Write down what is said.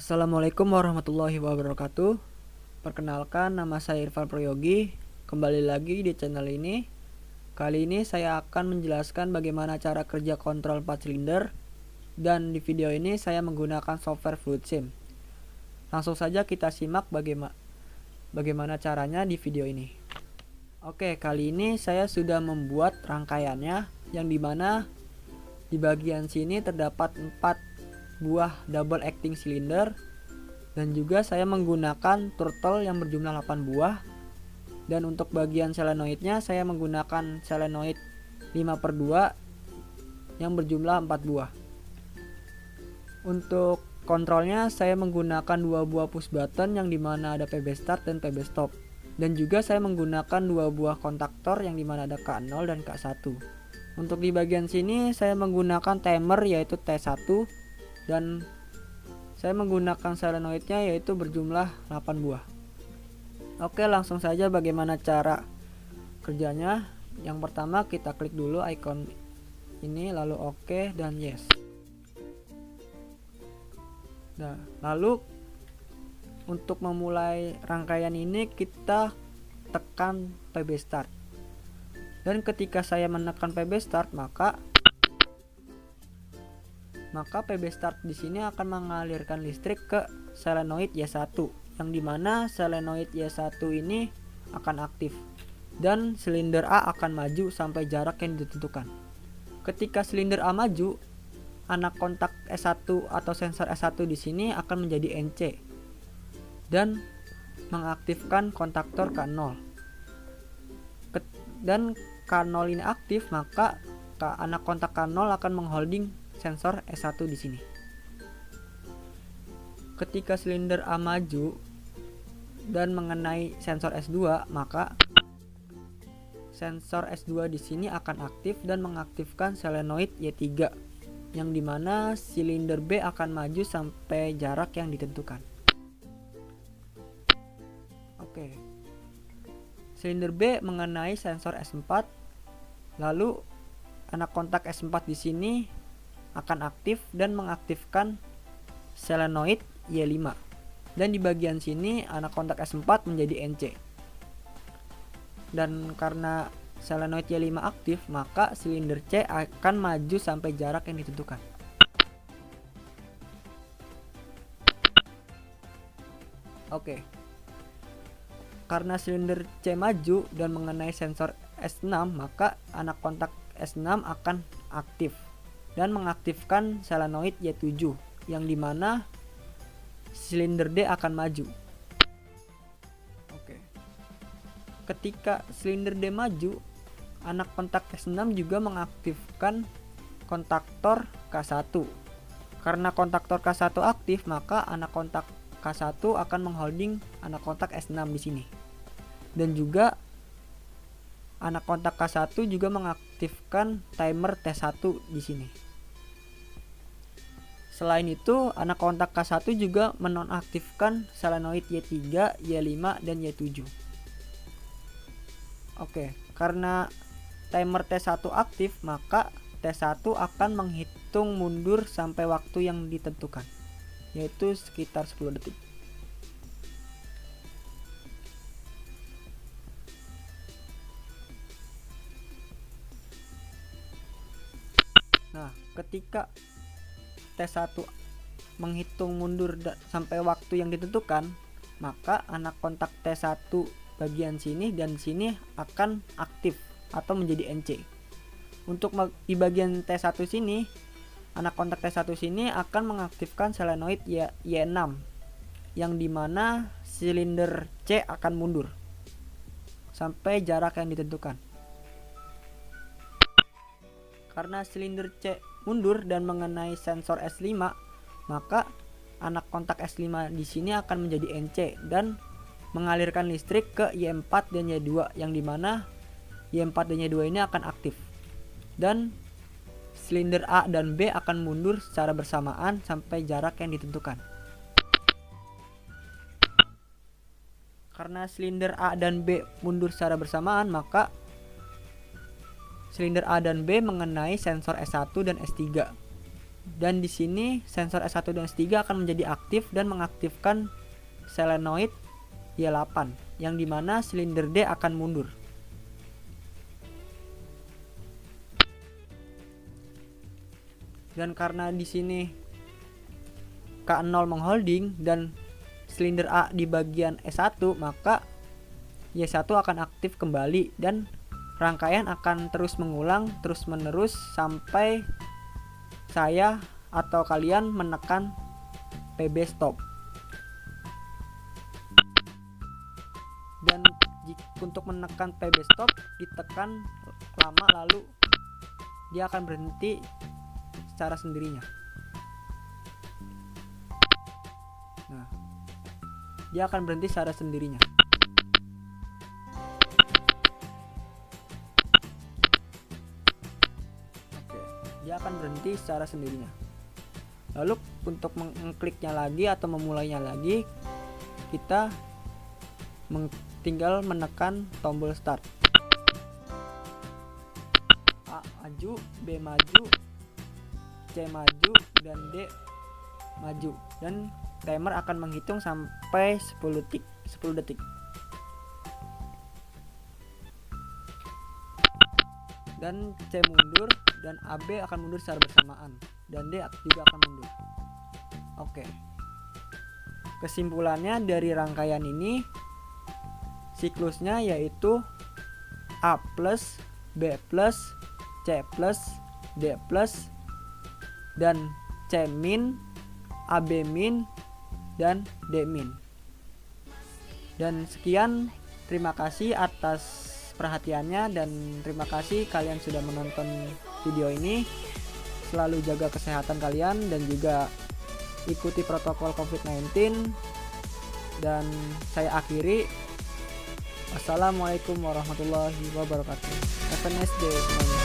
Assalamualaikum warahmatullahi wabarakatuh. Perkenalkan, nama saya Irfan Prayogi. Kembali lagi di channel ini. Kali ini saya akan menjelaskan bagaimana cara kerja kontrol 4 silinder. Dan di video ini saya menggunakan software Fluid Sim. Langsung saja kita simak bagaimana caranya di video ini. Oke, kali ini saya sudah membuat rangkaiannya, yang dimana di bagian sini terdapat 4 buah double acting silinder, dan juga saya menggunakan turtle yang berjumlah 8 buah, dan untuk bagian solenoidnya saya menggunakan solenoid 5/2 yang berjumlah 4 buah. Untuk kontrolnya saya menggunakan 2 buah push button yang dimana ada PB start dan PB stop, dan juga saya menggunakan 2 buah kontaktor yang dimana ada K0 dan K1. Untuk di bagian sini saya menggunakan timer yaitu T1, dan saya menggunakan solenoidnya yaitu berjumlah 8 buah. Oke, langsung saja bagaimana cara kerjanya. Yang pertama kita klik dulu icon ini, lalu oke dan yes. Nah, lalu untuk memulai rangkaian ini kita tekan PB start. Dan ketika saya menekan PB start, maka PB start di sini akan mengalirkan listrik ke solenoid Y1, yang dimana solenoid Y1 ini akan aktif dan silinder A akan maju sampai jarak yang ditentukan. Ketika silinder A maju, anak kontak S1 atau sensor S1 di sini akan menjadi NC dan mengaktifkan kontaktor K0. Dan K0 ini aktif, maka anak kontak K0 akan mengholding sensor S1 di sini. Ketika silinder A maju dan mengenai sensor S2, maka sensor S2 di sini akan aktif dan mengaktifkan solenoid Y3, yang dimana silinder B akan maju sampai jarak yang ditentukan. Oke. Silinder B mengenai sensor S4, lalu anak kontak S4 di sini akan aktif dan mengaktifkan solenoid Y5, dan di bagian sini anak kontak S4 menjadi NC. Dan karena solenoid Y5 aktif, maka silinder C akan maju sampai jarak yang ditentukan. Oke. Karena silinder C maju dan mengenai sensor S6, maka anak kontak S6 akan aktif dan mengaktifkan solenoid Y7, yang dimana silinder D akan maju. Oke. Ketika silinder D maju, anak kontak S6 juga mengaktifkan kontaktor K1. Karena kontaktor K1 aktif, maka anak kontak K1 akan mengholding anak kontak S6 di sini. Dan juga anak kontak K1 juga mengaktifkan timer T1 di sini. Selain itu, anak kontak K1 juga menonaktifkan solenoid Y3, Y5, dan Y7. Oke, karena timer T1 aktif, maka T1 akan menghitung mundur sampai waktu yang ditentukan, yaitu sekitar 10 detik. Nah, ketika T1 menghitung mundur sampai waktu yang ditentukan, maka anak kontak T1 bagian sini dan sini akan aktif atau menjadi NC. Untuk di bagian T1 sini, anak kontak T1 sini akan mengaktifkan solenoid Y6, yang dimana silinder C akan mundur sampai jarak yang ditentukan. Karena silinder C mundur dan mengenai sensor S5, maka anak kontak S5 di sini akan menjadi NC dan mengalirkan listrik ke Y4 dan Y2, yang dimana Y4 dan Y2 ini akan aktif. Dan silinder A dan B akan mundur secara bersamaan sampai jarak yang ditentukan. Karena silinder A dan B mundur secara bersamaan, maka silinder A dan B mengenai sensor S1 dan S3, Dan di sini sensor S1 dan S3 akan menjadi aktif dan mengaktifkan solenoid Y8 yang dimana silinder D akan mundur. Dan karena di sini K0 mengholding dan silinder A di bagian S1, maka Y1 akan aktif kembali dan rangkaian akan terus mengulang terus menerus sampai saya atau kalian menekan PB stop. Dan untuk menekan PB stop ditekan lama, lalu dia akan berhenti secara sendirinya. Nah, dia akan berhenti secara sendirinya. Oke, dia akan berhenti secara sendirinya. Lalu untuk mengkliknya lagi atau memulainya lagi, kita tinggal menekan tombol start. A maju, B maju, C maju, dan D maju, dan timer akan menghitung sampai 10 detik. Dan C mundur dan AB akan mundur secara bersamaan, dan D juga akan mundur. Oke. Kesimpulannya dari rangkaian ini, siklusnya yaitu A plus, B plus, C plus, D plus, dan C min, AB min, dan D min. Dan sekian, terima kasih atas perhatiannya, dan terima kasih kalian sudah menonton video ini. Selalu jaga kesehatan kalian dan juga ikuti protokol COVID-19. Dan saya akhiri, wassalamualaikum warahmatullahi wabarakatuh. Have a nice day semuanya.